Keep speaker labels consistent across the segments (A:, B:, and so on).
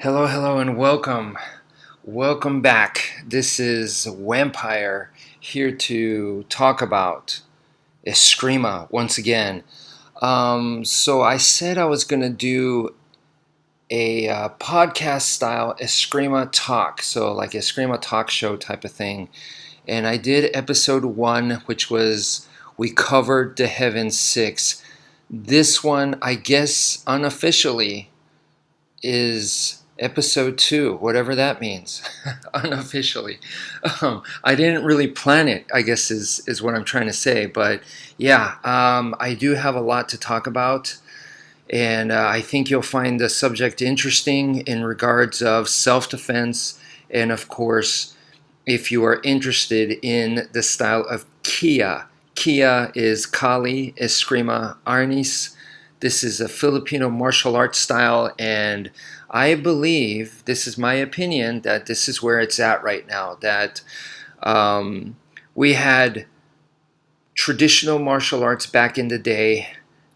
A: Hello, hello, and welcome. Welcome back. This is Wmpyr here to talk about Escrima once again. So I said I was going to do a podcast style Escrima talk, so like Escrima talk show type of thing. And I did episode 1, which was we covered the Heaven 6. This one, I guess, unofficially is episode 2, whatever that means, unofficially. I didn't really plan it, I guess is what I'm trying to say. But yeah, I do have a lot to talk about. And I think you'll find the subject interesting in regards of self-defense. And of course, if you are interested in the style of Kia. Kia is Kali, Escrima, Arnis. This is a Filipino martial arts style, and I believe, this is my opinion, that this is where it's at right now. That we had traditional martial arts back in the day.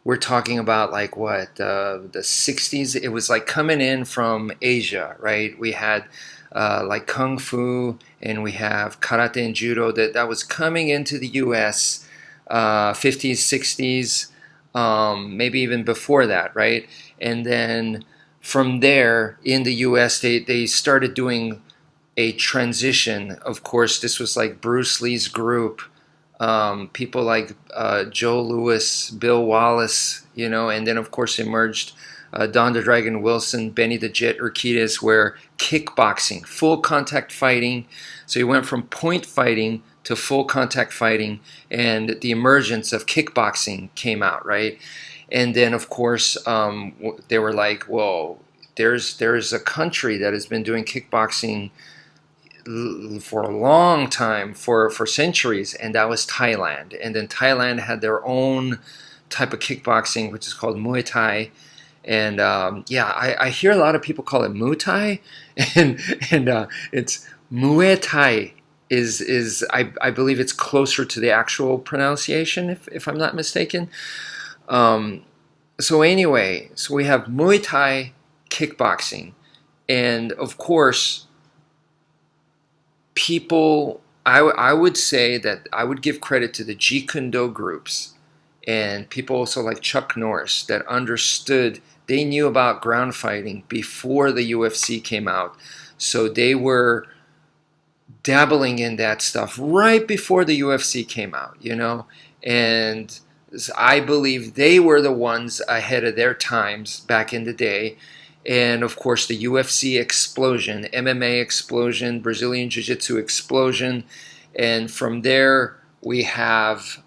A: We're talking about like what, the 60s? It was like coming in from Asia, right? We had like Kung Fu, and we have Karate and Judo that was coming into the US 50s, 60s, maybe even before that, right? And then from there in the US, they started doing a transition. Of course, this was like Bruce Lee's group, people like Joe Louis, Bill Wallace, and then of course emerged Don the Dragon Wilson, Benny the Jet Urquidez, where kickboxing, full contact fighting. So you went from point fighting to full contact fighting, and the emergence of kickboxing came out, right? And then of course they were like, well, there's a country that has been doing kickboxing for a long time, for centuries, and that was Thailand. And then Thailand had their own type of kickboxing, which is called Muay Thai. And yeah, I hear a lot of people call it Muay Thai, and it's Muay Thai is I believe it's closer to the actual pronunciation, if I'm not mistaken. So anyway, so we have Muay Thai kickboxing, and of course, people, I would say that I would give credit to the Jeet Kune Do groups and people also like Chuck Norris that understood, they knew about ground fighting before the UFC came out. So they were dabbling in that stuff right before the UFC came out, and I believe they were the ones ahead of their times back in the day. And of course, the UFC explosion, MMA explosion, Brazilian Jiu-Jitsu explosion. And from there, we have,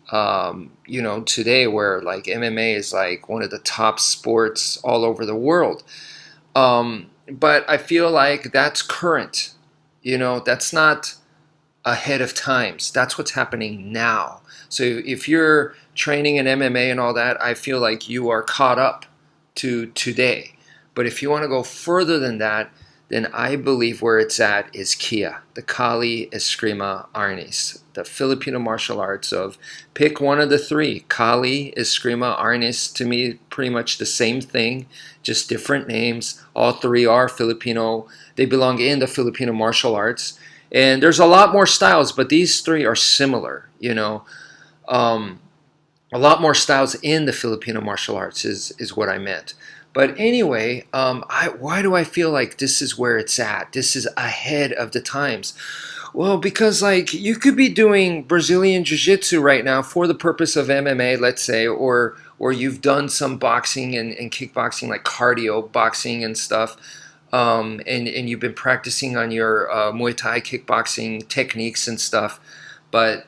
A: today where like MMA is like one of the top sports all over the world. But I feel like that's current, that's not ahead of times. That's what's happening now. So if you're training in MMA and all that, I feel like you are caught up to today. But if you want to go further than that, then I believe where it's at is Kia, the Kali, Escrima, Arnis, the Filipino martial arts of pick one of the three. Kali, Escrima, Arnis, to me, pretty much the same thing, just different names. All three are Filipino. They belong in the Filipino martial arts. And there's a lot more styles, but these three are similar, a lot more styles in the Filipino martial arts is what I meant. But anyway, why do I feel like this is where it's at? This is ahead of the times. Well, because like you could be doing Brazilian Jiu-Jitsu right now for the purpose of MMA, let's say, or you've done some boxing and kickboxing, like cardio boxing and stuff, and you've been practicing on your Muay Thai kickboxing techniques and stuff. But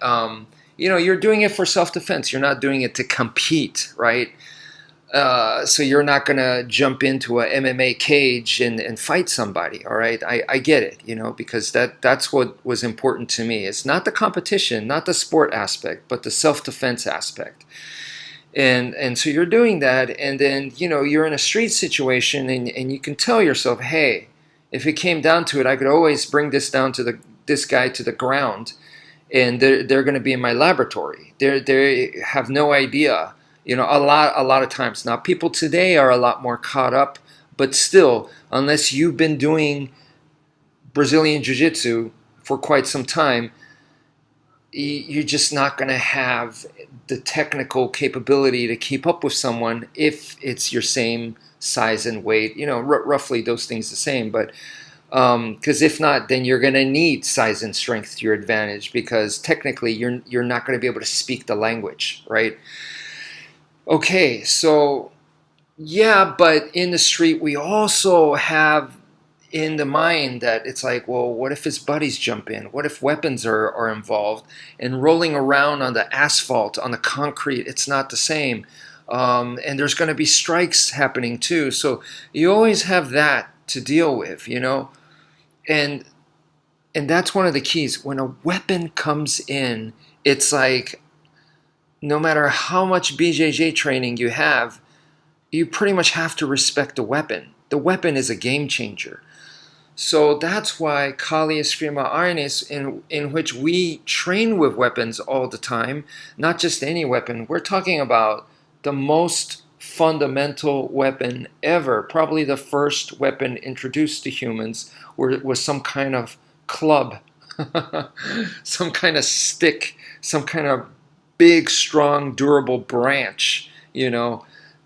A: you're doing it for self-defense. You're not doing it to compete, right? So you're not going to jump into a MMA cage and fight somebody, all right? I get it, because that's what was important to me. It's not the competition, not the sport aspect, but the self-defense aspect. And so you're doing that, and then, you're in a street situation, and you can tell yourself, hey, if it came down to it, I could always bring this down to this guy to the ground, and they're going to be in my laboratory. They have no idea. A lot of times now, people today are a lot more caught up But still, unless you've been doing Brazilian Jiu-Jitsu for quite some time, you're just not going to have the technical capability to keep up with someone if it's your same size and weight. Roughly those things the same, but because if not, then you're going to need size and strength to your advantage, because technically you're not going to be able to speak the language, right? Okay, so yeah, but in the street we also have in the mind that it's like, well, what if his buddies jump in? What if weapons are involved? And rolling around on the asphalt, on the concrete, it's not the same. And there's going to be strikes happening too. So you always have that to deal with, And that's one of the keys. When a weapon comes in, it's like no matter how much BJJ training you have, you pretty much have to respect the weapon. The weapon is a game changer. So that's why Kali Escrima Arnis, in which we train with weapons all the time, not just any weapon. We're talking about the most fundamental weapon ever. Probably the first weapon introduced to humans was some kind of club, some kind of stick, some kind of big, strong, durable branch,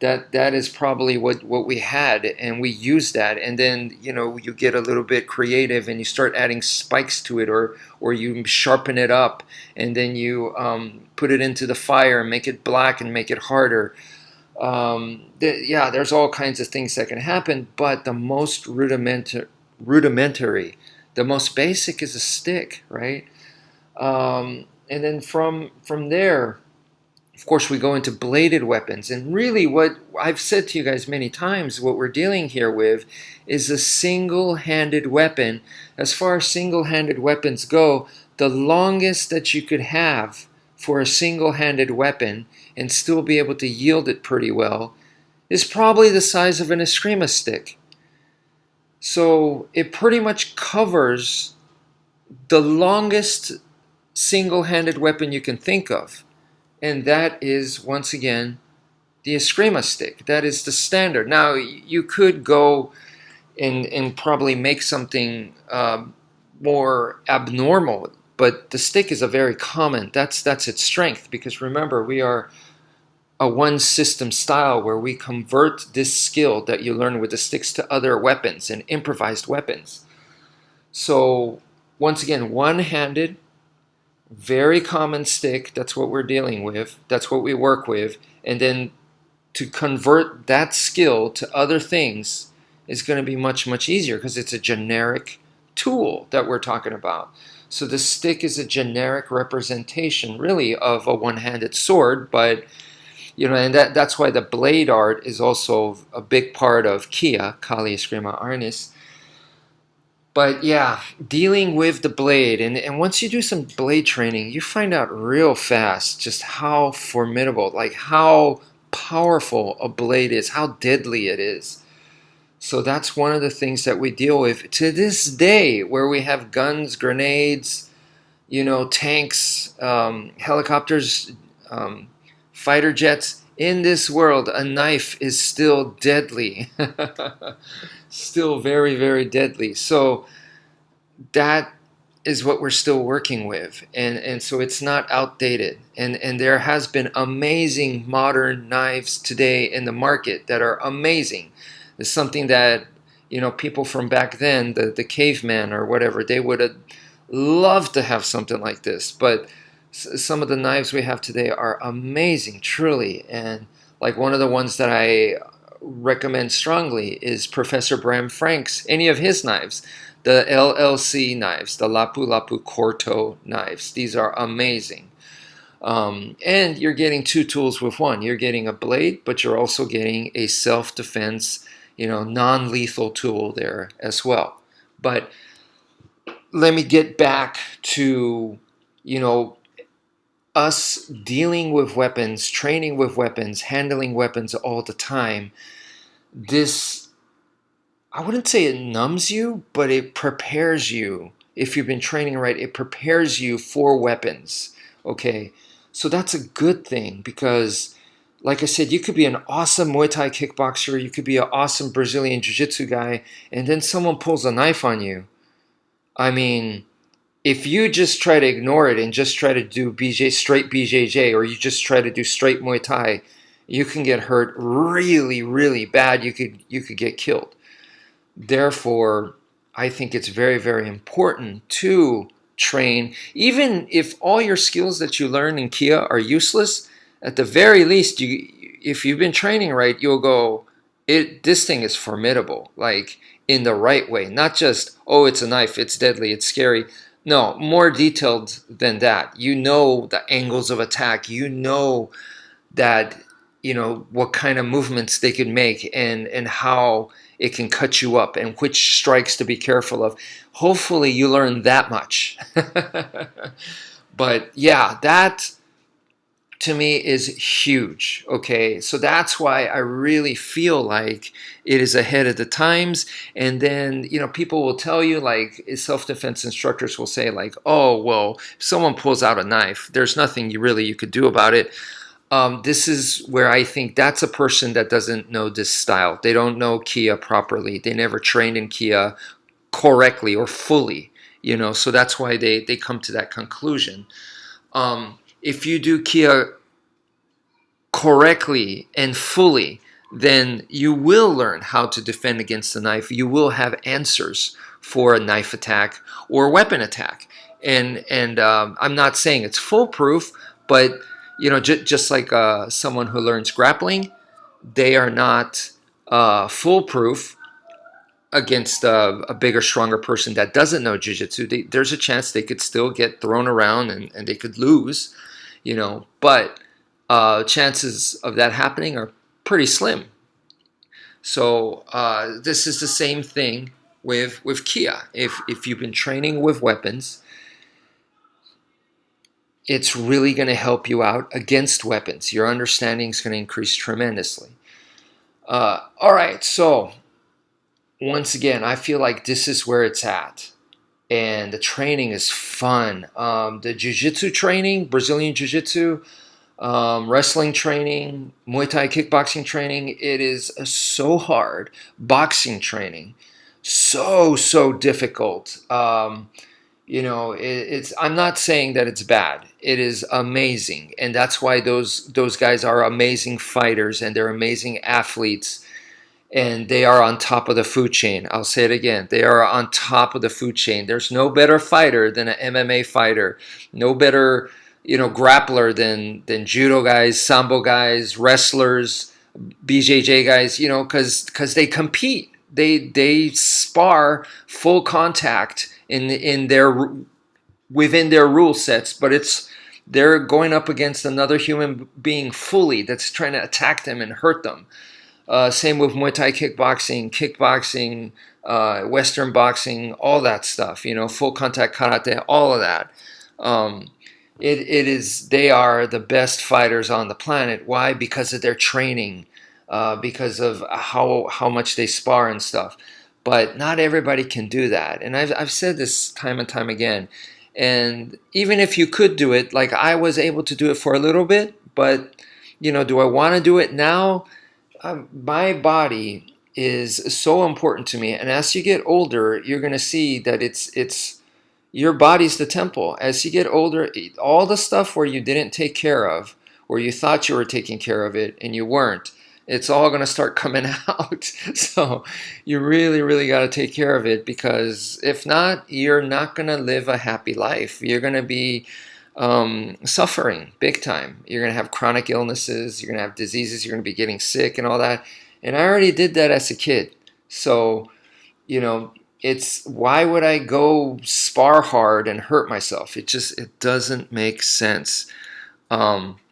A: that is probably what we had, and we use that. And then you get a little bit creative and you start adding spikes to it, or you sharpen it up, and then you put it into the fire and make it black and make it harder. There's all kinds of things that can happen, but the most rudimentary, the most basic is a stick, right? And then from there, of course, we go into bladed weapons. And really what I've said to you guys many times, what we're dealing here with is a single-handed weapon. As far as single-handed weapons go, the longest that you could have for a single-handed weapon and still be able to yield it pretty well is probably the size of an eskrima stick. So it pretty much covers the longest single-handed weapon you can think of. And that is, once again, the eskrima stick. That is the standard. Now, you could go and probably make something more abnormal, but the stick is a very common. That's its strength, because remember, we are a one system style where we convert this skill that you learn with the sticks to other weapons and improvised weapons. So, once again, one-handed, very common stick. That's what we're dealing with. That's what we work with. And then to convert that skill to other things is going to be much, much easier, because it's a generic tool that we're talking about. So the stick is a generic representation, really, of a one-handed sword. But, and that's why the blade art is also a big part of Kia, Kali Escrima Arnis. But yeah, dealing with the blade, and once you do some blade training, you find out real fast just how formidable, like how powerful a blade is, how deadly it is. So that's one of the things that we deal with to this day, where we have guns, grenades, tanks, helicopters, fighter jets. In this world, a knife is still deadly. Still very, very deadly. So that is what we're still working with. And so it's not outdated. And there has been amazing modern knives today in the market that are amazing. It's something that, people from back then, the caveman or whatever, they would have loved to have something like this. But some of the knives we have today are amazing, truly. And like one of the ones that I recommend strongly is Professor Bram Frank's, any of his knives, the LLC knives, the Lapu Lapu Corto knives. These are amazing. And you're getting two tools with one. You're getting a blade, but you're also getting a self-defense, non-lethal tool there as well. But let me get back to, us dealing with weapons, training with weapons, handling weapons all the time. This, I wouldn't say it numbs you, but it prepares you. If you've been training right, it prepares you for weapons. Okay, so that's a good thing, because like I said, you could be an awesome Muay Thai kickboxer, you could be an awesome Brazilian Jiu-Jitsu guy, and then someone pulls a knife on you. I mean, if you just try to ignore it and just try to do straight BJJ, or you just try to do straight Muay Thai, you can get hurt really, really bad. You could get killed. Therefore, I think it's very, very important to train. Even if all your skills that you learn in Kia are useless, at the very least, if you've been training right, you'll go, this thing is formidable, like in the right way. Not just, oh, it's a knife, it's deadly, it's scary. No, more detailed than that. You know the angles of attack. You know that, what kind of movements they can make, and how it can cut you up and which strikes to be careful of. Hopefully you learn that much. But yeah, that to me is huge. Okay, so that's why I really feel like it is ahead of the times. And then people will tell you, like self-defense instructors will say, like, oh well, if someone pulls out a knife, there's nothing you could do about it. This is where I think that's a person that doesn't know this style. They don't know Kia properly. They never trained in Kia correctly or fully, so that's why they come to that conclusion. If you do Kia correctly and fully, then you will learn how to defend against the knife. You will have answers for a knife attack or weapon attack. And I'm not saying it's foolproof, but just like someone who learns grappling, they are not foolproof against a bigger, stronger person that doesn't know jiu-jitsu. There's a chance they could still get thrown around and they could lose, but chances of that happening are pretty slim. So this is the same thing with Kia. If you've been training with weapons, it's really going to help you out against weapons. Your understanding is going to increase tremendously. All right, so once again, I feel like this is where it's at. And the training is fun. The jiu-jitsu training, Brazilian jiu-jitsu, wrestling training, Muay Thai kickboxing training, it is so hard. Boxing training, so difficult. It's. I'm not saying that it's bad. It is amazing, and that's why those guys are amazing fighters and they're amazing athletes, and they are on top of the food chain. I'll say it again. They are on top of the food chain. There's no better fighter than an MMA fighter. No better, grappler than judo guys, sambo guys, wrestlers, BJJ guys. Because they compete. They spar full contact in their within their rule sets, but they're going up against another human being fully that's trying to attack them and hurt them. Same with Muay Thai kickboxing, Western boxing, all that stuff. Full contact karate, all of that. It is. They are the best fighters on the planet. Why? Because of their training, because of how much they spar and stuff. But not everybody can do that. And I've said this time and time again. And even if you could do it, like I was able to do it for a little bit, but do I want to do it now? My body is so important to me. And as you get older, you're going to see that it's your body's the temple. As you get older, all the stuff where you didn't take care of, or you thought you were taking care of it and you weren't, it's all going to start coming out. So you really, really got to take care of it, because if not, you're not going to live a happy life. You're going to be suffering big time. You're going to have chronic illnesses. You're going to have diseases. You're going to be getting sick and all that. And I already did that as a kid. So, it's, why would I go spar hard and hurt myself? It doesn't make sense. Anyway,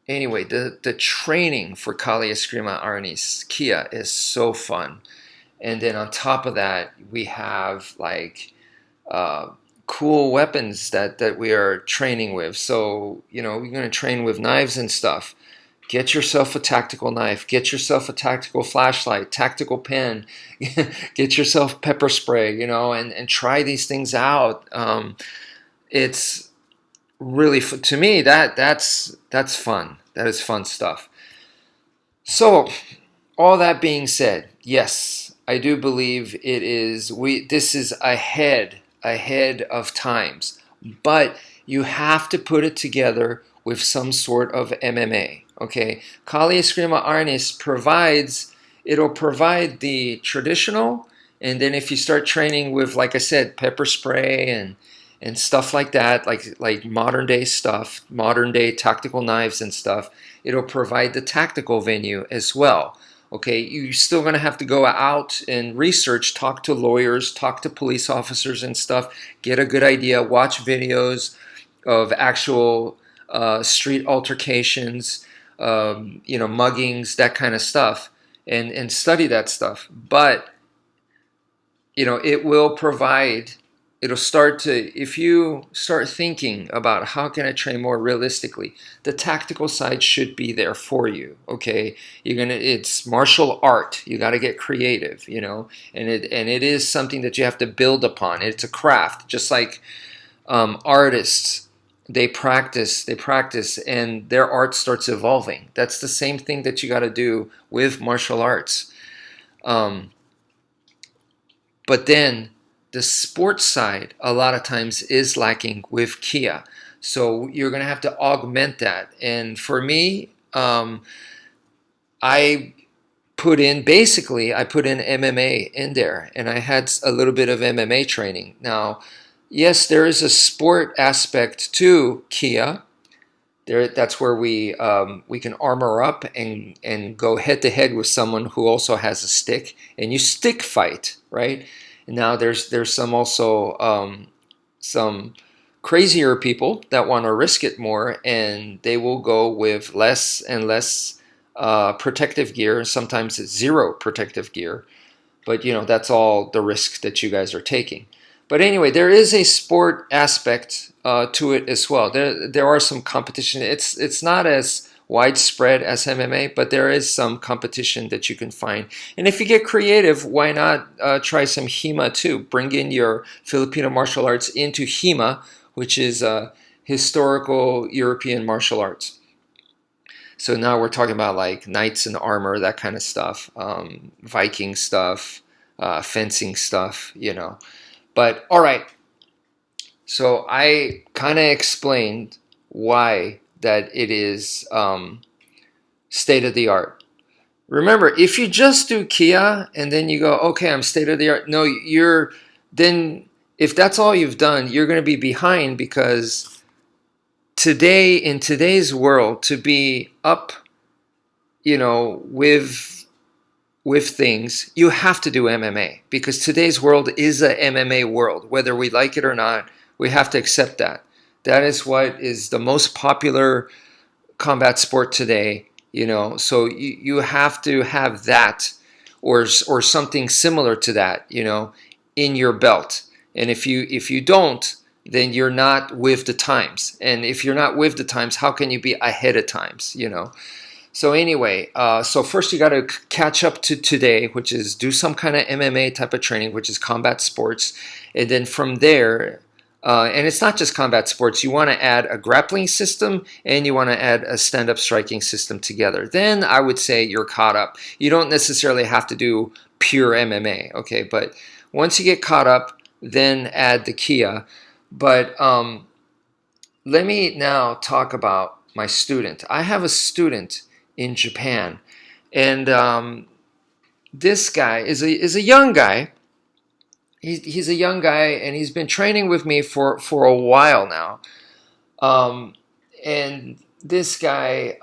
A: the training for Kali Escrima Arnis Kia is so fun. And then on top of that, we have like cool weapons that we are training with. So, we're going to train with knives and stuff. Get yourself a tactical knife. Get yourself a tactical flashlight, tactical pen. Get yourself pepper spray, and try these things out. It's really, to me, that's fun. That is fun stuff. So, all that being said, yes, I do believe it is. This is ahead of times, but you have to put it together with some sort of MMA. Okay, Kali Escrima Arnis provides. It'll provide the traditional, and then if you start training with, like I said, pepper spray and stuff like that, like modern day stuff, modern day tactical knives and stuff, it'll provide the tactical venue as well. Okay, you're still going to have to go out and research, talk to lawyers, talk to police officers and stuff, get a good idea, watch videos of actual street altercations, muggings, that kind of stuff, and study that stuff. But it will provide, it'll start to, if you start thinking about how can I train more realistically, the tactical side should be there for you. Okay, it's martial art, you got to get creative, and it is something that you have to build upon. It's a craft, just like artists, they practice, and their art starts evolving. That's the same thing that you got to do with martial arts. But then the sports side a lot of times is lacking with Kia. So you're going to have to augment that. And for me, I put in MMA in there, and I had a little bit of MMA training. Now, yes, there is a sport aspect to Kia. That's where we can armor up and go head to head with someone who also has a stick, and you stick fight, right? And now there's some also some crazier people that want to risk it more, and they will go with less and less protective gear. Sometimes it's zero protective gear, but that's all the risk that you guys are taking. But anyway, there is a sport aspect to it as well. There are some competition. It's not as widespread as MMA, but there is some competition that you can find. And if you get creative, why not try some HEMA too? Bring in your Filipino martial arts into HEMA, which is historical European martial arts. So now we're talking about like knights in armor, that kind of stuff, Viking stuff, fencing stuff, But all right, so I kind of explained why that it is state of the art. Remember, if you just do Kia and then you go, okay, I'm state of the art. No, then if that's all you've done, you're going to be behind, because today, in today's world, to be up, with things, you have to do MMA, because today's world is a MMA world. Whether we like it or not, we have to accept that. That is what is the most popular combat sport today, So you have to have that, or something similar to that, in your belt. And if you don't, then you're not with the times. And if you're not with the times, how can you be ahead of times, So anyway, so first you got to catch up to today, which is do some kind of MMA type of training, which is combat sports. And then from there, and it's not just combat sports, you want to add a grappling system and you want to add a stand-up striking system together. Then I would say you're caught up. You don't necessarily have to do pure MMA, okay? But once you get caught up, then add the Kia. But let me now talk about my student. I have a student in Japan, and this guy is a young guy. He's a young guy, and he's been training with me for a while now. And this guy,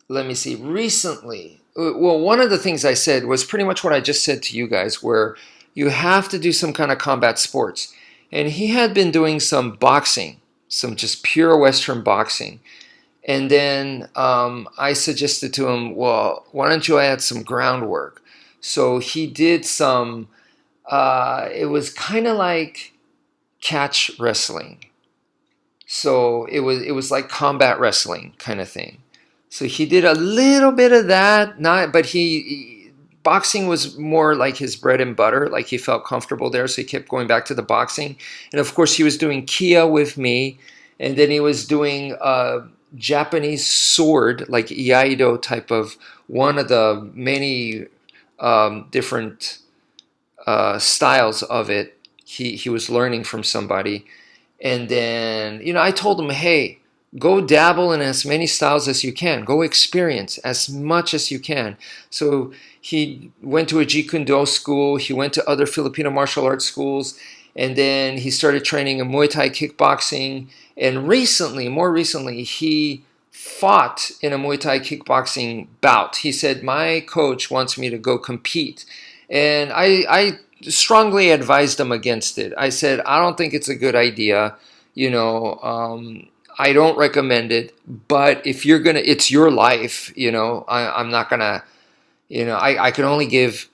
A: let me see, recently, well, one of the things I said was pretty much what I just said to you guys, where you have to do some kind of combat sports. And he had been doing some boxing, some just pure Western boxing. And then I suggested to him, well, why don't you add some groundwork? So he did some, it was kind of like catch wrestling. So it was like combat wrestling kind of thing. So he did a little bit of that, but boxing was more like his bread and butter. Like he felt comfortable there, so he kept going back to the boxing. And of course, he was doing Kia with me, and then he was doing Japanese sword, like Iaido type of one of the many different styles of it. He was learning from somebody. And then, I told him, hey, go dabble in as many styles as you can. Go experience as much as you can. So he went to a Jeet Kune Do school. He went to other Filipino martial arts schools. And then he started training in Muay Thai kickboxing. And more recently, he fought in a Muay Thai kickboxing bout. He said, my coach wants me to go compete. And I strongly advised him against it. I said, I don't think it's a good idea. I don't recommend it, but if you're going to, it's your life, I'm not going to, I can only give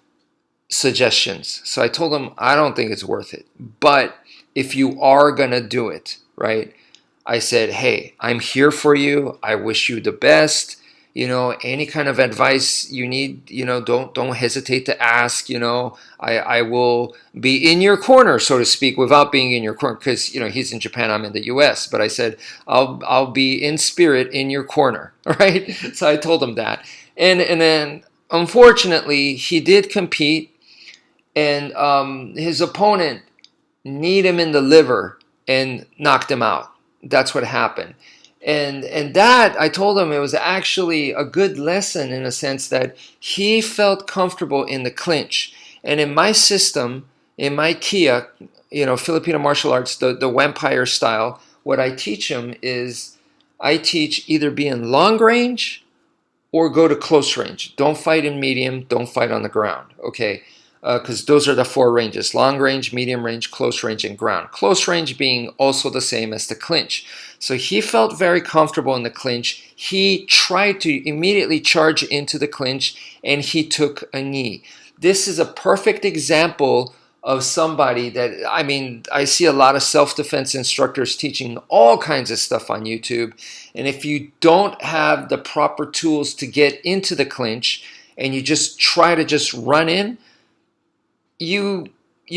A: suggestions. So I told him, I don't think it's worth it. But if you are going to do it, right, I said, hey, I'm here for you. I wish you the best. Any kind of advice you need, don't hesitate to ask. I will be in your corner, so to speak, without being in your corner, because he's in Japan, I'm in the U.S. But I said I'll be in spirit in your corner, right? So I told him that, and then unfortunately he did compete, and his opponent kneed him in the liver and knocked him out. That's what happened. And that, I told him, it was actually a good lesson in a sense that he felt comfortable in the clinch. And in my system, in my Kia, Filipino martial arts, the Wmpyr style, what I teach him is I teach either be in long range or go to close range. Don't fight in medium, don't fight on the ground, okay? Because those are the 4 ranges: long range, medium range, close range, and ground. Close range being also the same as the clinch. So he felt very comfortable in the clinch. He tried to immediately charge into the clinch, and he took a knee. This is a perfect example of somebody that, I see a lot of self-defense instructors teaching all kinds of stuff on YouTube. And if you don't have the proper tools to get into the clinch, and you just try to just run in, you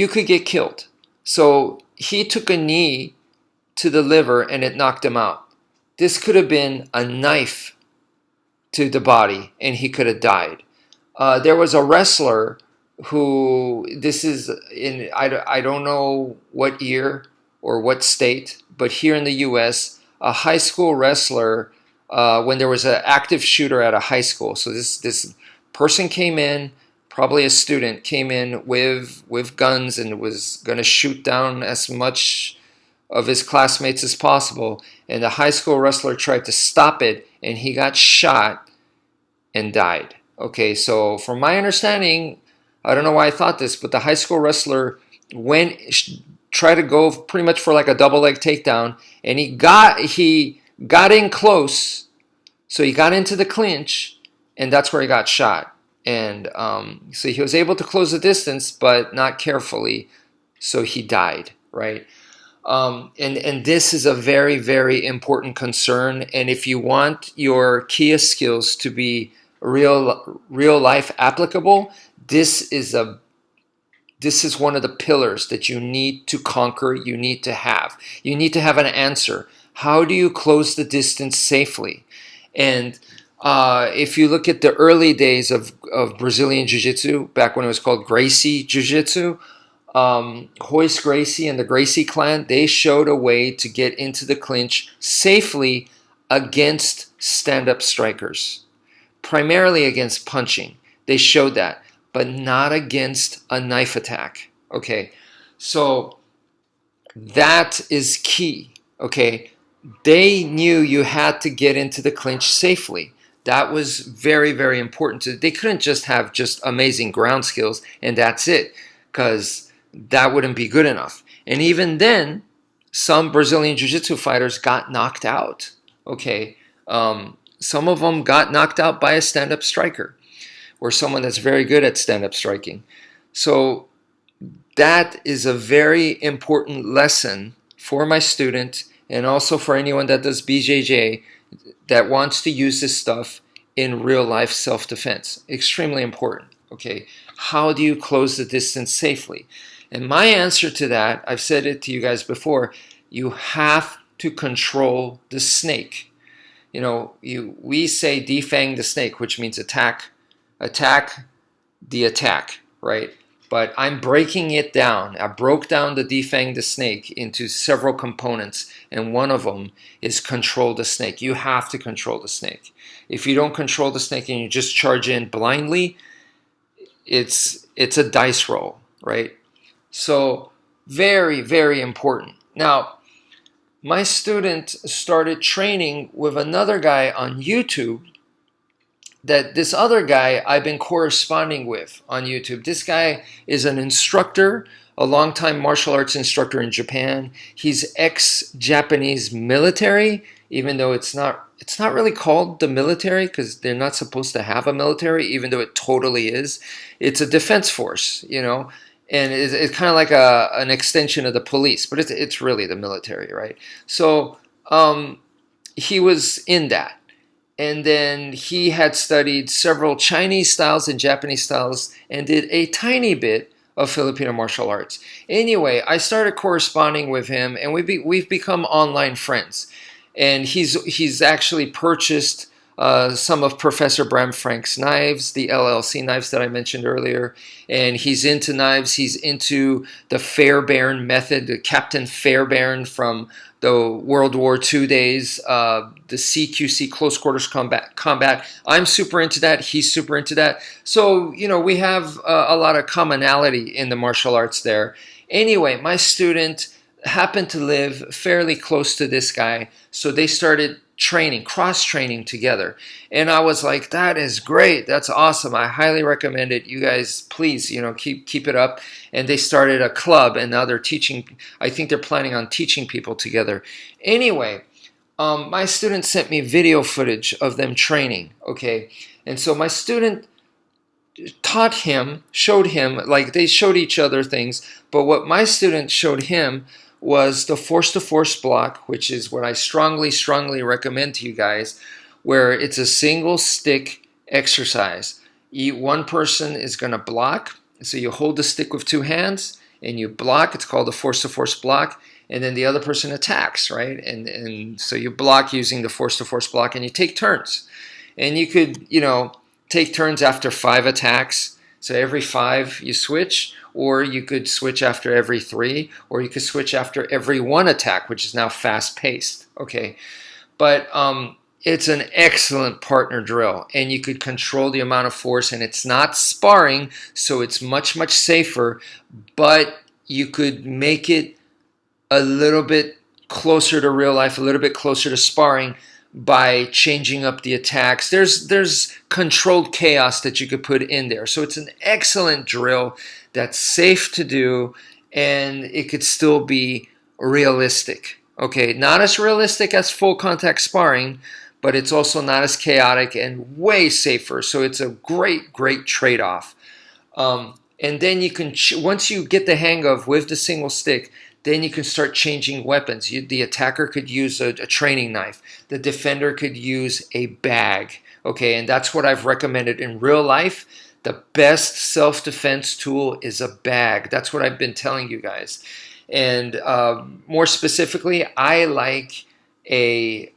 A: could get killed. So he took a knee to the liver and it knocked him out. This could have been a knife to the body and he could have died. There was a wrestler who, this is in, I don't know what year or what state, but here in the US, a high school wrestler, when there was an active shooter at a high school. So this person came in, probably a student, came in with guns and was going to shoot down as much of his classmates as possible. And the high school wrestler tried to stop it, and he got shot and died. Okay, so from my understanding, I don't know why I thought this, but the high school wrestler tried to go pretty much for like a double leg takedown, and he got in close, so he got into the clinch, and that's where he got shot. And so he was able to close the distance, but not carefully, so he died, right? And this is a very, very important concern. And if you want your Kia skills to be real life applicable, this is one of the pillars that you need to conquer. You need to have an answer. How do you close the distance safely? And if you look at the early days of Brazilian Jiu-Jitsu, back when it was called Gracie Jiu-Jitsu, Royce Gracie and the Gracie clan, they showed a way to get into the clinch safely against stand-up strikers, primarily against punching. They showed that, but not against a knife attack. Okay, so that is key. Okay, they knew you had to get into the clinch safely. That was very, very important. They couldn't just have amazing ground skills and that's it, because that wouldn't be good enough. And even then, some Brazilian Jiu-Jitsu fighters got knocked out. Okay, some of them got knocked out by a stand-up striker or someone that's very good at stand-up striking. So that is a very important lesson for my student and also for anyone that does BJJ that wants to use this stuff in real life self-defense. Extremely important. Okay, how do you close the distance safely? And my answer to that, I've said it to you guys before, you have to control the snake. We say defang the snake, which means attack the attack, right? But I'm breaking it down. I broke down the defang the snake into several components, and one of them is control the snake. You have to control the snake. If you don't control the snake and you just charge in blindly, it's a dice roll, right? So very, very important. Now, my student started training with another guy on YouTube. That this other guy I've been corresponding with on YouTube. This guy is an instructor, a longtime martial arts instructor in Japan. He's ex-Japanese military, even though it's not really called the military because they're not supposed to have a military, even though it totally is. It's a defense force, and it's kind of like an extension of the police, but it's really the military, right? So he was in that. And then he had studied several Chinese styles and Japanese styles and did a tiny bit of Filipino martial arts. Anyway, I started corresponding with him, and we've become online friends. And he's actually purchased some of Professor Bram Frank's knives, the LLC knives that I mentioned earlier. And he's into knives. He's into the Fairbairn method, the Captain Fairbairn from the World War II days, the CQC, close quarters combat. I'm super into that. He's super into that. So, we have a lot of commonality in the martial arts there. Anyway, my student happened to live fairly close to this guy, so they started cross-training together. And I was like, that is great. That's awesome. I highly recommend it. You guys, please, keep it up. And they started a club, and now they're teaching. I think they're planning on teaching people together. Anyway, my student sent me video footage of them training, okay? And so my student showed him, like they showed each other things, but what my student showed him was the force-to-force block, which is what I strongly, strongly recommend to you guys, where it's a single stick exercise. One person is going to block, so you hold the stick with two hands, and you block. It's called the force-to-force block, and then the other person attacks, right? And so you block using the force-to-force block, and you take turns. And you could, take turns after 5 attacks. So every 5 you switch, or you could switch after every 3, or you could switch after every 1 attack, which is now fast-paced, okay? But it's an excellent partner drill, and you could control the amount of force, and it's not sparring, so it's much, much safer, but you could make it a little bit closer to real life, a little bit closer to sparring, by changing up the attacks. There's controlled chaos that you could put in there. So it's an excellent drill that's safe to do, and it could still be realistic. Okay, not as realistic as full contact sparring, but it's also not as chaotic and way safer. So it's a great, great trade-off. And then you can, once you get the hang of with the single stick, then you can start changing weapons. The attacker could use a training knife. The defender could use a bag. Okay, and that's what I've recommended in real life. The best self-defense tool is a bag. That's what I've been telling you guys. And more specifically, I like a,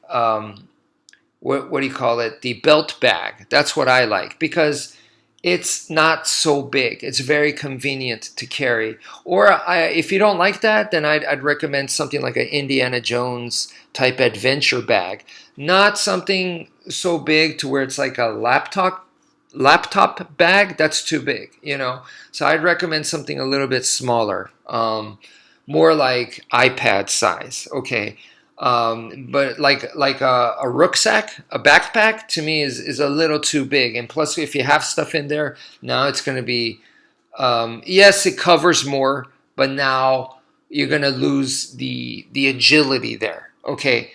A: what do you call it? The belt bag. That's what I like, because it's not so big. It's very convenient to carry. Or if you don't like that, then I'd recommend something like an Indiana Jones type adventure bag. Not something so big to where it's like a laptop bag. That's too big, So I'd recommend something a little bit smaller, more like iPad size. Okay. But like a rucksack, a backpack, to me is a little too big. And plus, if you have stuff in there, now it's going to be, yes, it covers more, but now you're going to lose the agility there. Okay.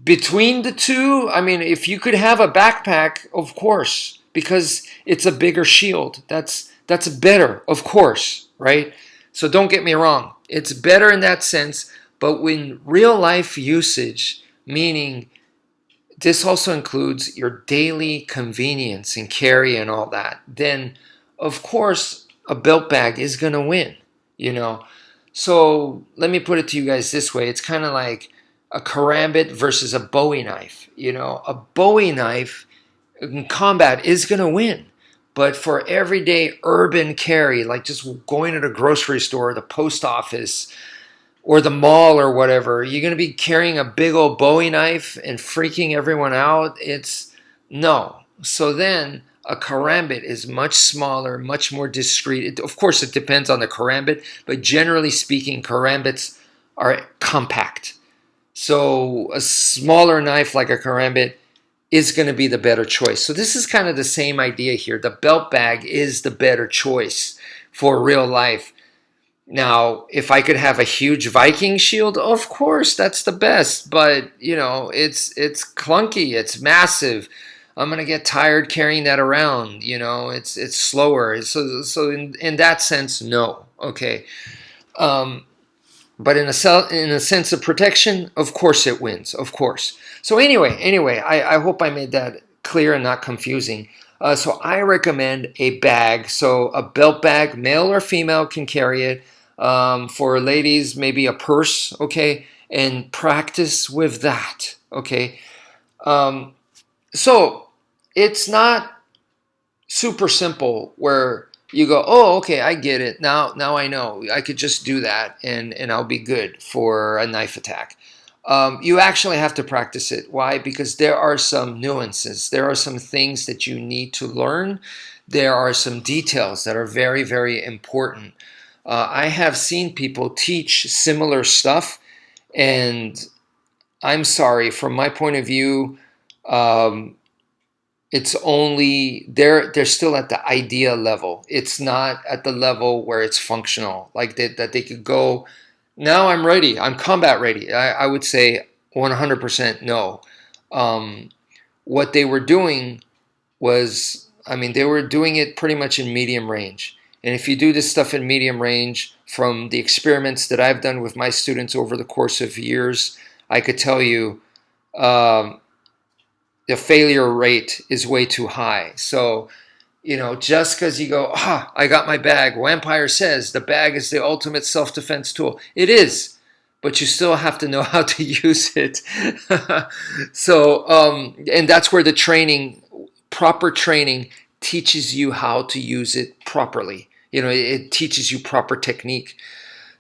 A: Between the two, I mean, if you could have a backpack, of course, because it's a bigger shield. That's better, of course, right? So don't get me wrong. It's better in that sense, but when real life usage, meaning this also includes your daily convenience and carry and all that, then of course a belt bag is going to win, you know. So let me put it to you guys this way. It's kind of like a karambit versus a Bowie knife. You know, a Bowie knife in combat is going to win. But for everyday urban carry, like just going to the grocery store, the post office, or the mall or whatever, you're going to be carrying a big old Bowie knife and freaking everyone out. It's no. So then a karambit is much smaller, much more discreet. Of course, it depends on the karambit, but generally speaking, karambits are compact. So a smaller knife like a karambit is going to be the better choice. So this is kind of the same idea here. The belt bag is the better choice for real life. Now, if I could have a huge Viking shield, of course, that's the best. But, you know, it's clunky, it's massive. I'm gonna get tired carrying that around. You know, it's slower. So in that sense, no. Okay. But in a sense of protection, of course it wins. Of course. So anyway, I hope I made that clear and not confusing. So I recommend a bag. So a belt bag, male or female, can carry it. For ladies, maybe a purse, okay, and practice with that, okay. So it's not super simple where you go, oh, okay, I get it. Now I know. I could just do that and I'll be good for a knife attack. You actually have to practice it. Why? Because there are some nuances. There are some things that you need to learn. There are some details that are very, very important. I have seen people teach similar stuff, and I'm sorry, from my point of view, um, it's only they're still at the idea level. It's not at the level where it's functional, like that they could go. Now I'm ready. I'm combat ready. I would say 100% no. Um, what they were doing was, I mean, they were doing it pretty much in medium range. And if you do this stuff in medium range, from the experiments that I've done with my students over the course of years, I could tell you um, the failure rate is way too high. So, you know, just because you go, I got my bag. Wmpyr says the bag is the ultimate self-defense tool. It is, but you still have to know how to use it. So, and that's where the training, proper training, teaches you how to use it properly. You know, it teaches you proper technique.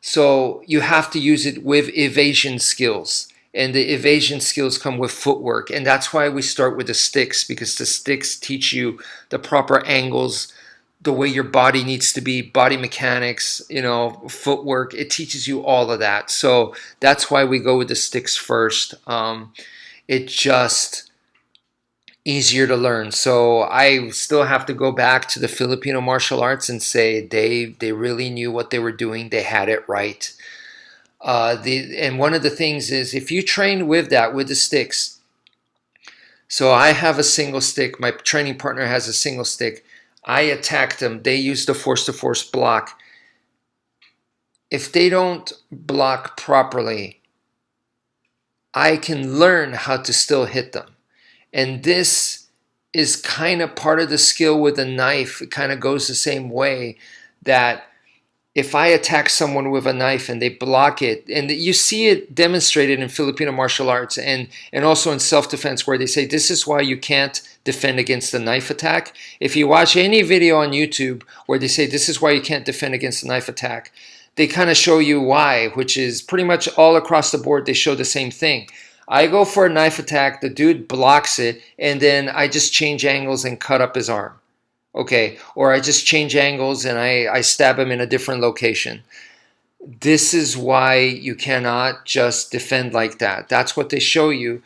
A: So you have to use it with evasion skills. And the evasion skills come with footwork. And that's why we start with the sticks, because the sticks teach you the proper angles, the way your body needs to be, body mechanics, you know, footwork. It teaches you all of that. So that's why we go with the sticks first. It just easier to learn. So I still have to go back to the Filipino martial arts and say they really knew what they were doing. They had it right. And one of the things is, if you train with that, with the sticks. So I have a single stick. My training partner has a single stick. I attack them. They use the force-to-force block. If they don't block properly, I can learn how to still hit them. And this is kind of part of the skill with a knife. It kind of goes the same way, that if I attack someone with a knife and they block it, and you see it demonstrated in Filipino martial arts and also in self-defense, where they say this is why you can't defend against a knife attack. If you watch any video on YouTube where they say this is why you can't defend against a knife attack, they kind of show you why, which is pretty much all across the board. They show the same thing. I go for a knife attack, the dude blocks it, and then I just change angles and cut up his arm. Okay, or I just change angles and I stab him in a different location. This is why you cannot just defend like that. That's what they show you.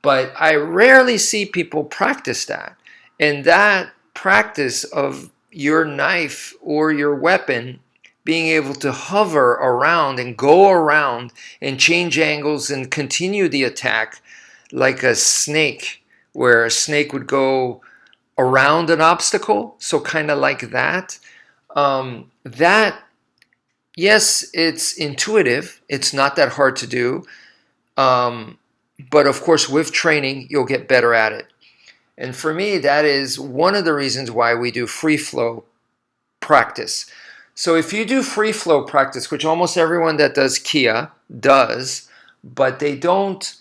A: But I rarely see people practice that. And that practice of your knife or your weapon being able to hover around and go around and change angles and continue the attack like a snake, where a snake would go around an obstacle, so kind of like that. That, yes, it's intuitive. It's not that hard to do. But of course, with training, you'll get better at it. And for me, that is one of the reasons why we do free flow practice. So if you do free flow practice, which almost everyone that does Kia does, but they don't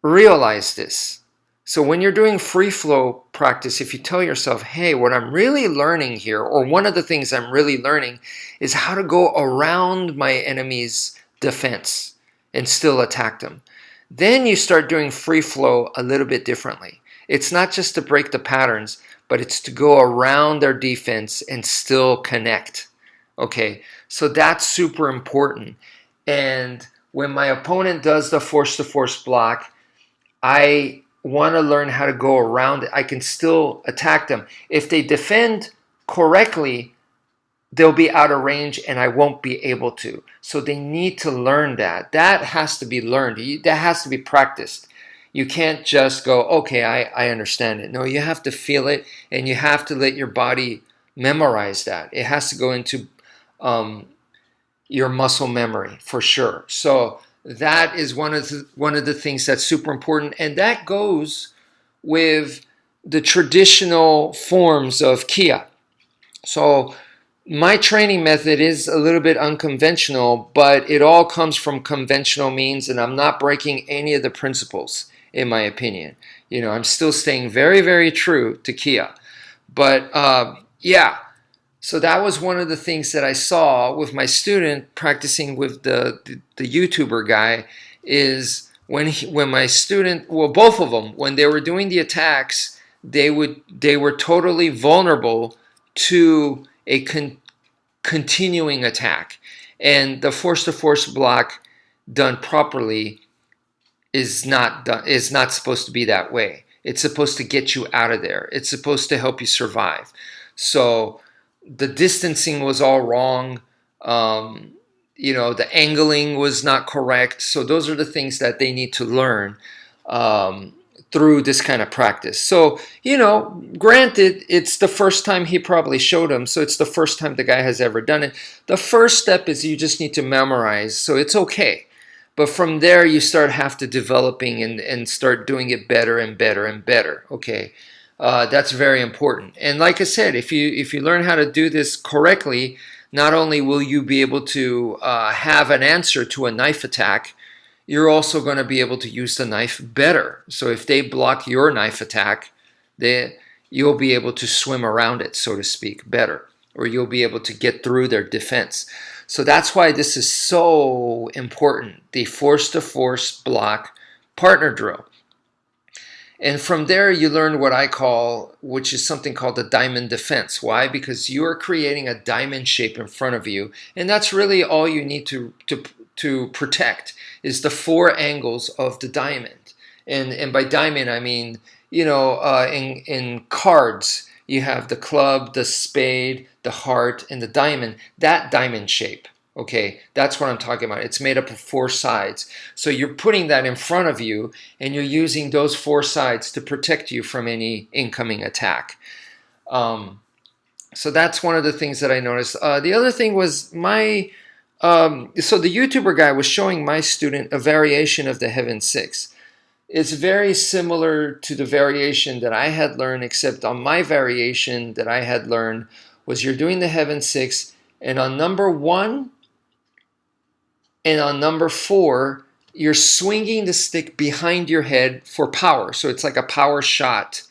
A: realize this. So when you're doing free flow practice, if you tell yourself, hey, what I'm really learning here, or one of the things I'm really learning is how to go around my enemy's defense and still attack them. Then you start doing free flow a little bit differently. It's not just to break the patterns, but it's to go around their defense and still connect. Okay, so that's super important. And when my opponent does the force-to-force block, I want to learn how to go around it. I can still attack them. If they defend correctly, they'll be out of range and I won't be able to. So they need to learn that. That has to be learned. That has to be practiced. You can't just go, okay, I understand it. No, you have to feel it and you have to let your body memorize that. It has to go into your muscle memory for sure. So that is one of the things that's super important, and that goes with the traditional forms of Kia. So my training method is a little bit unconventional, but it all comes from conventional means, and I'm not breaking any of the principles, in my opinion. I'm still staying very, very true to Kia. But yeah, so that was one of the things that I saw with my student practicing with the YouTuber guy is when my student, well, both of them, when they were doing the attacks, they were totally vulnerable to a continuing attack. And the force-to-force block done properly is not supposed to be that way. It's supposed to get you out of there. It's supposed to help you survive. So the distancing was all wrong. The angling was not correct. So those are the things that they need to learn through this kind of practice. So, granted, it's the first time he probably showed him. So it's the first time the guy has ever done it. The first step is you just need to memorize. So it's okay. But from there, you have to developing and start doing it better and better and better. Okay. That's very important. And like I said, if you learn how to do this correctly, not only will you be able to have an answer to a knife attack, you're also going to be able to use the knife better. So if they block your knife attack, you'll be able to swim around it, so to speak, better. Or you'll be able to get through their defense. So that's why this is so important, the force-to-force block partner drill. And from there, you learn what I call, which is something called the diamond defense. Why? Because you are creating a diamond shape in front of you, and that's really all you need to protect is the four angles of the diamond. And by diamond, I mean, in cards, you have the club, the spade, the heart, and the diamond. That diamond shape. Okay, that's what I'm talking about. It's made up of four sides. So you're putting that in front of you, and you're using those four sides to protect you from any incoming attack. So that's one of the things that I noticed. The other thing was so the YouTuber guy was showing my student a variation of the Heaven 6. It's very similar to the variation that I had learned, except on my variation that I had learned was you're doing the Heaven 6, and on number 1, and on number 4, you're swinging the stick behind your head for power. So it's like a power shot.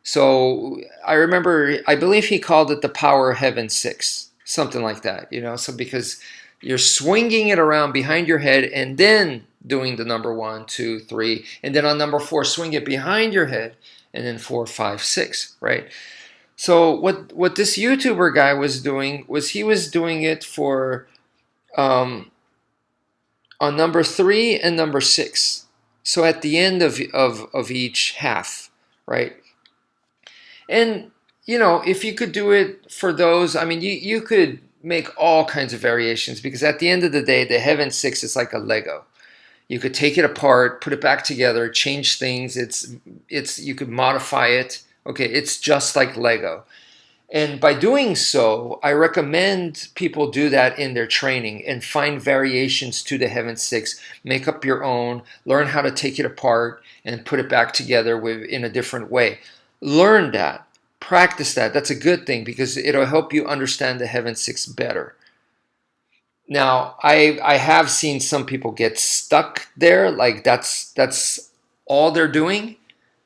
A: So I believe he called it the Power Heaven 6, something like that, So because you're swinging it around behind your head and then doing the number 1, 2, 3, and then on number 4, swing it behind your head, and then 4, 5, 6, right? So what this YouTuber guy was doing was he was doing it for on number 3 and number 6. So at the end of each half, right? And, if you could do it for those, I mean, you could make all kinds of variations because at the end of the day, the Heaven 6 is like a Lego. You could take it apart, put it back together, change things. You could modify it. Okay, it's just like Lego. And by doing so, I recommend people do that in their training and find variations to the Heaven Six, make up your own, learn how to take it apart and put it back together in a different way. Learn that, practice that. That's a good thing because it'll help you understand the Heaven Six better. Now, I have seen some people get stuck there, like that's all they're doing.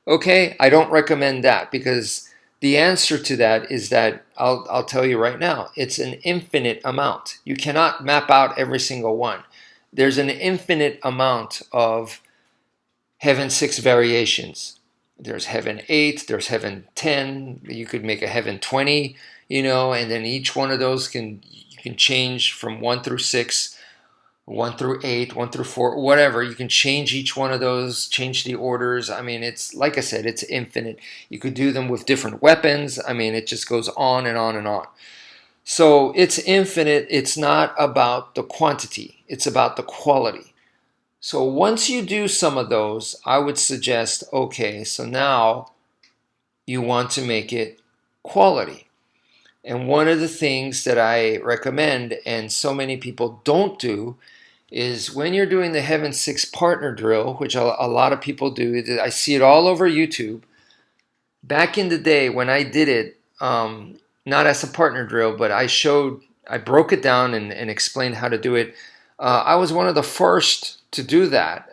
A: Okay, I don't recommend that because the answer to that is that I'll tell you right now, it's an infinite amount. You cannot map out every single one. There's an infinite amount of Heaven 6 variations. There's Heaven 8, there's Heaven 10, you could make a Heaven 20, and then each one of those you can change from 1 through 6, 1 through 8, 1 through 4, whatever. You can change each one of those, change the orders. I mean, it's like I said, it's infinite. You could do them with different weapons. I mean, it just goes on and on and on. So it's infinite. It's not about the quantity. It's about the quality. So once you do some of those, I would suggest, okay, so now you want to make it quality. And one of the things that I recommend, and so many people don't do, is when you're doing the Heaven 6 partner drill, which a lot of people do, I see it all over YouTube. Back in the day when I did it, not as a partner drill, but I broke it down and explained how to do it. I was one of the first to do that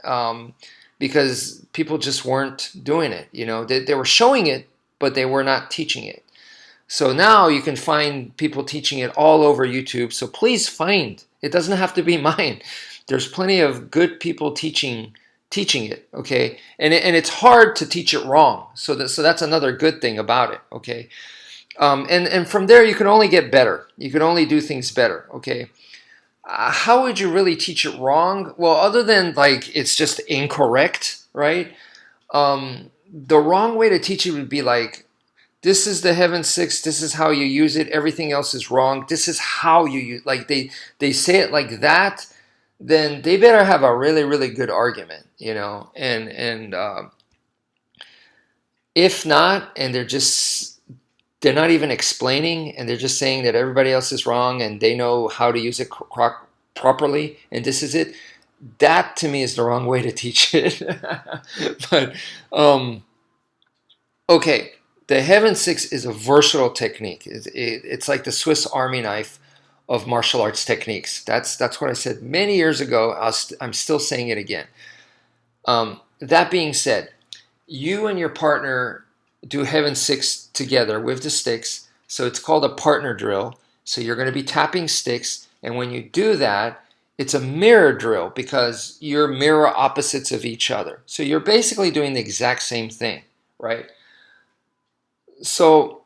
A: because people just weren't doing it. They were showing it, but they were not teaching it. So now you can find people teaching it all over YouTube. So please find. It doesn't have to be mine. There's plenty of good people teaching it, okay? And it's hard to teach it wrong. So that's another good thing about it, okay? And from there you can only get better. You can only do things better, okay? How would you really teach it wrong? Well, other than like it's just incorrect, right? The wrong way to teach it would be like, this is the Heaven 6, this is how you use it, everything else is wrong, this is how you use, like they say it like that, then they better have a really, really good argument, and if not, and they're not even explaining, and they're just saying that everybody else is wrong and they know how to use it properly, and this is it, that to me is the wrong way to teach it. But, okay. The Heaven 6 is a versatile technique. It's like the Swiss Army knife of martial arts techniques. That's what I said many years ago. I'm still saying it again. That being said, you and your partner do Heaven 6 together with the sticks. So it's called a partner drill. So you're going to be tapping sticks. And when you do that, it's a mirror drill because you're mirror opposites of each other. So you're basically doing the exact same thing, right? So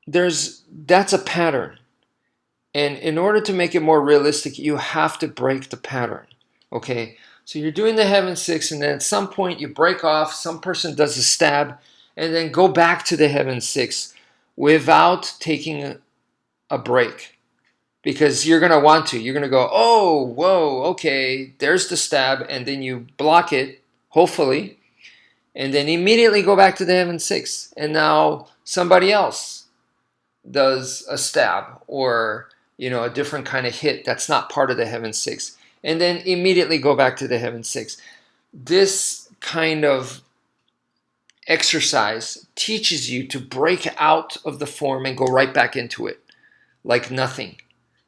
A: that's a pattern. And in order to make it more realistic, you have to break the pattern. Okay? So you're doing the Heaven 6, and then at some point you break off, some person does a stab, and then go back to the Heaven 6 without taking a break. Because you're going to want to. You're going to go, oh, whoa, okay, there's the stab, and then you block it, hopefully, and then immediately go back to the Heaven 6. And now somebody else does a stab or, a different kind of hit that's not part of the Heaven 6. And then immediately go back to the Heaven 6. This kind of exercise teaches you to break out of the form and go right back into it like nothing.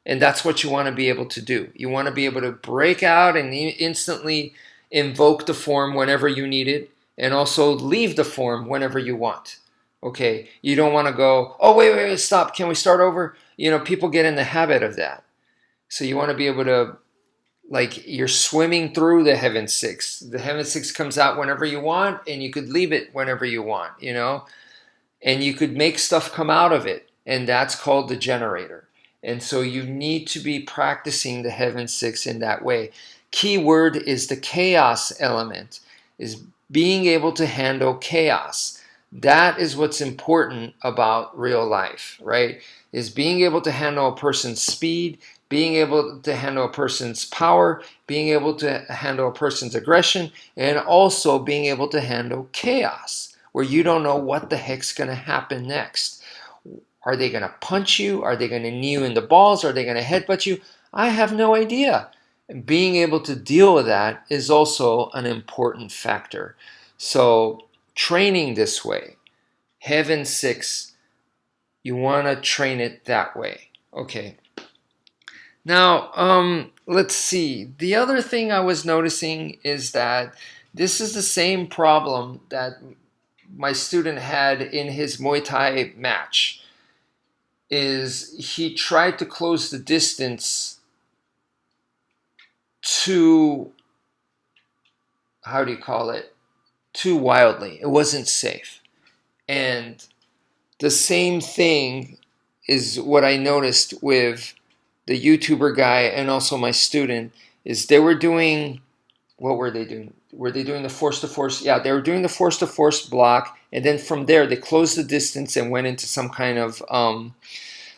A: And that's what you want to be able to do. You want to be able to break out and instantly invoke the form whenever you need it, and also leave the form whenever you want. Okay, you don't want to go, oh, wait, stop, can we start over? People get in the habit of that. So you want to be able to, like, you're swimming through the Heaven 6. The Heaven 6 comes out whenever you want, and you could leave it whenever you want, and you could make stuff come out of it, and that's called the generator. And so you need to be practicing the Heaven 6 in that way. Key word is the chaos element, is being able to handle chaos. That is what's important about real life, right? Is being able to handle a person's speed, being able to handle a person's power, being able to handle a person's aggression, and also being able to handle chaos, where you don't know what the heck's going to happen next. Are they going to punch you? Are they going to knee you in the balls? Are they going to headbutt you? I have no idea. And being able to deal with that is also an important factor. So training this way, heaven 6, you want to train it that way. Okay. Now, let's see. The other thing I was noticing is that this is the same problem that my student had in his Muay Thai match. Is he tried to close the distance too, how do you call it, too wildly. It wasn't safe. And the same thing is what I noticed with the YouTuber guy and also my student, is they were doing, what were they doing? Were they doing the force to force? Yeah, they were doing the force to force block, and then from there they closed the distance and went into some kind of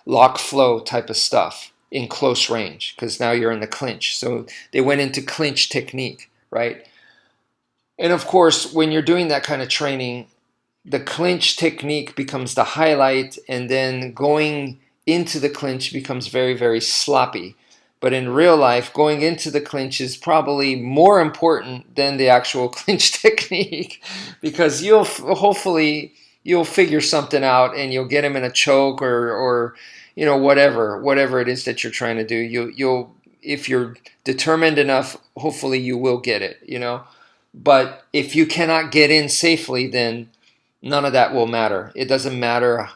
A: lock flow type of stuff in close range, because now you're in the clinch. So they went into clinch technique, right? And of course, when you're doing that kind of training, the clinch technique becomes the highlight, and then going into the clinch becomes very, very sloppy. But in real life, going into the clinch is probably more important than the actual clinch technique, because hopefully you'll figure something out and you'll get him in a choke or whatever it is that you're trying to do. You'll if you're determined enough, hopefully you will get it. But if you cannot get in safely, then none of that will matter. It doesn't matter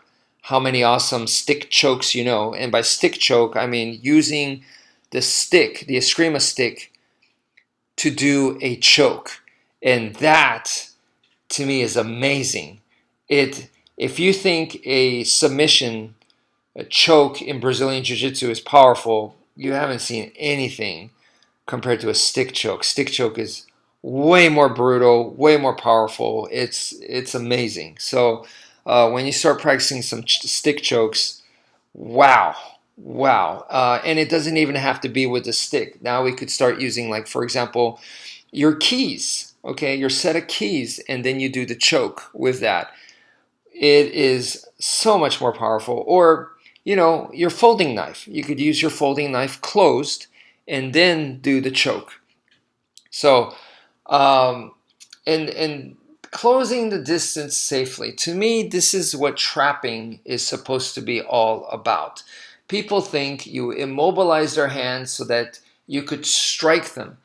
A: how many awesome stick chokes you know. And by stick choke, I mean using the stick, the eskrima stick, to do a choke. And that, to me, is amazing. If you think a submission, a choke in Brazilian Jiu-Jitsu is powerful, you haven't seen anything compared to a stick choke. Stick choke is way more brutal, way more powerful. It's amazing. So when you start practicing some stick chokes, wow. And it doesn't even have to be with the stick. Now we could start using, like, for example, your keys, okay, your set of keys, and then you do the choke with that. It is so much more powerful. Or, your folding knife. You could use your folding knife closed and then do the choke. So, and closing the distance safely. To me, this is what trapping is supposed to be all about. People think you immobilize their hands so that you could strike them.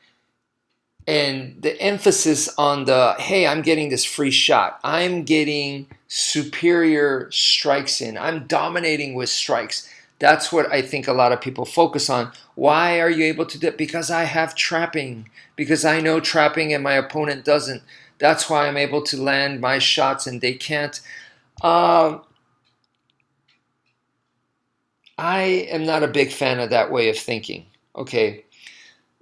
A: And the emphasis on hey, I'm getting this free shot. I'm getting superior strikes in. I'm dominating with strikes. That's what I think a lot of people focus on. Why are you able to do it? Because I have trapping. Because I know trapping and my opponent doesn't. That's why I'm able to land my shots and they can't. I am not a big fan of that way of thinking. Okay.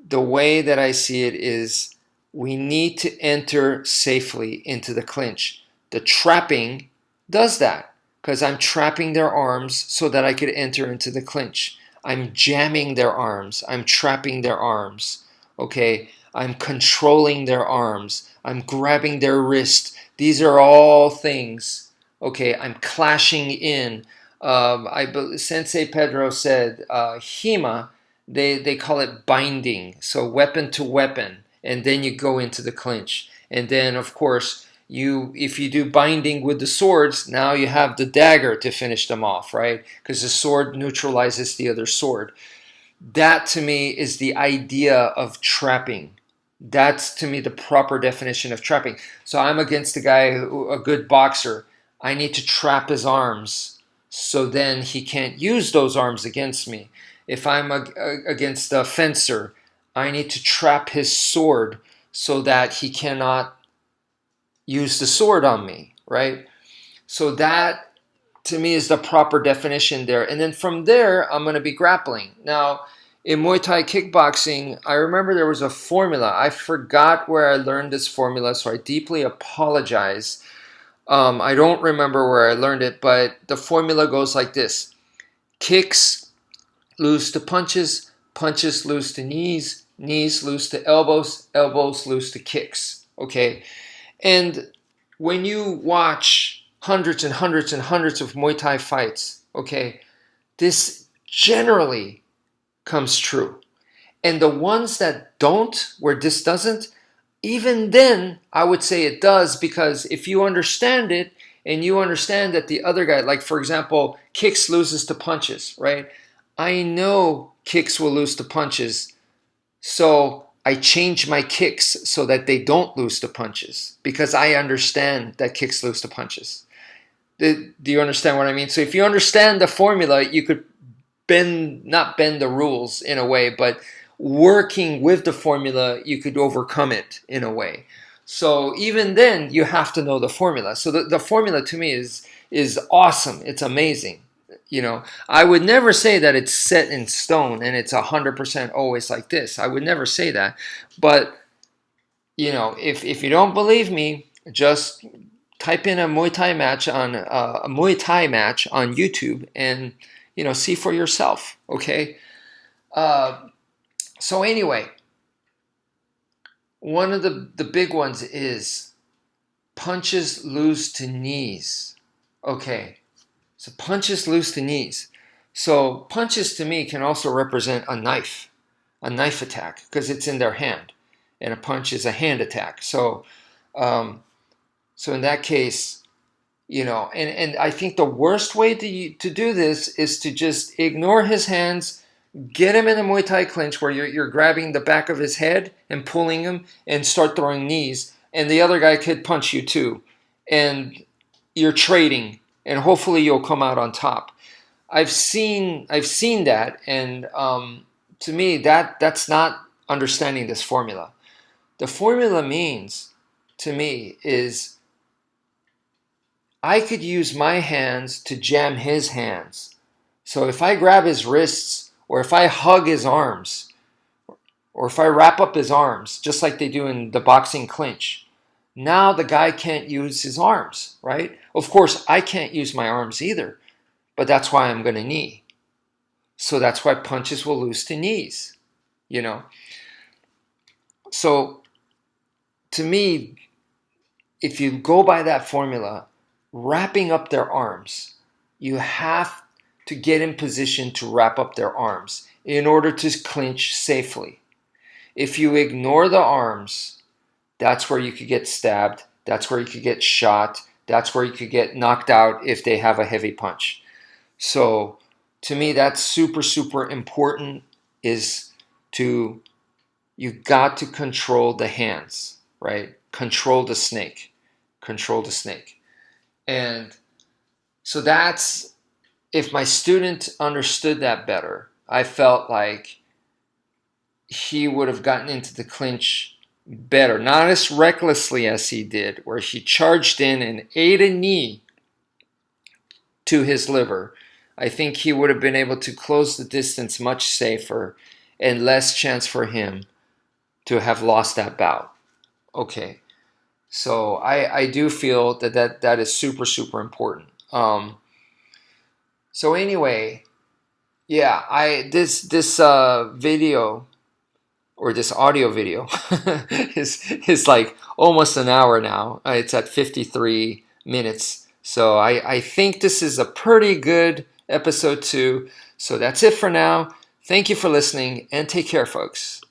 A: The way that I see it is we need to enter safely into the clinch. The trapping does that because I'm trapping their arms so that I could enter into the clinch. I'm jamming their arms. I'm trapping their arms. Okay, I'm controlling their arms. I'm grabbing their wrist. These are all things. Okay, I'm clashing in. Sensei Pedro said, Hima, they call it binding. So weapon to weapon, and then you go into the clinch. And then, of course, if you do binding with the swords, now you have the dagger to finish them off, right? Because the sword neutralizes the other sword. That, to me, is the idea of trapping. That's, to me, the proper definition of trapping. So I'm against a guy, a good boxer. I need to trap his arms so then he can't use those arms against me. If I'm against a fencer, I need to trap his sword so that he cannot use the sword on me, right? So that, to me, is the proper definition there. And then from there, I'm going to be grappling. Now, in Muay Thai kickboxing, I remember there was a formula. I forgot where I learned this formula, so I deeply apologize. I don't remember where I learned it, but the formula goes like this. Kicks lose to punches, punches lose to knees, knees lose to elbows, elbows lose to kicks. Okay? And when you watch hundreds and hundreds and hundreds of Muay Thai fights, okay, this generally comes true. And the ones that don't, where this doesn't, even then, I would say it does, because if you understand it and you understand that the other guy, like for example, kicks loses to punches, right? I know kicks will lose to punches, so I change my kicks so that they don't lose to punches, because I understand that kicks lose to punches. Do you understand what I mean? So if you understand the formula, you could not bend the rules in a way, but working with the formula, you could overcome it in a way. So even then, you have to know the formula. So the formula to me is awesome. It's amazing. I would never say that it's set in stone and it's 100% always like this. I would never say that. But if you don't believe me, just type in a Muay Thai match on YouTube and see for yourself. Okay. So anyway, one of the big ones is punches lose to knees. Okay, so punches lose to knees. So punches to me can also represent a knife attack, because it's in their hand, and a punch is a hand attack. So in that case, and I think the worst way to do this is to just ignore his hands. Get him in a Muay Thai clinch where you're grabbing the back of his head and pulling him, and start throwing knees. And the other guy could punch you too. And you're trading, and hopefully you'll come out on top. I've seen that, and to me that's not understanding this formula. The formula means, to me, is I could use my hands to jam his hands. So if I grab his wrists, or if I hug his arms, or if I wrap up his arms, just like they do in the boxing clinch, now the guy can't use his arms, right? Of course, I can't use my arms either, but that's why I'm going to knee. So that's why punches will lose to knees, So to me, if you go by that formula, wrapping up their arms, you have to get in position to wrap up their arms in order to clinch safely. If you ignore the arms, that's where you could get stabbed, that's where you could get shot, that's where you could get knocked out if they have a heavy punch. So to me, that's super, super important, you got to control the hands, right? Control the snake. And so if my student understood that better, I felt like he would have gotten into the clinch better. Not as recklessly as he did, where he charged in and ate a knee to his liver. I think he would have been able to close the distance much safer, and less chance for him to have lost that bout. Okay. So I do feel that is super, super important. So anyway, yeah, this video, or this audio video is like almost an hour now. It's at 53 minutes. So I think this is a pretty good episode 2. So that's it for now. Thank you for listening, and take care, folks.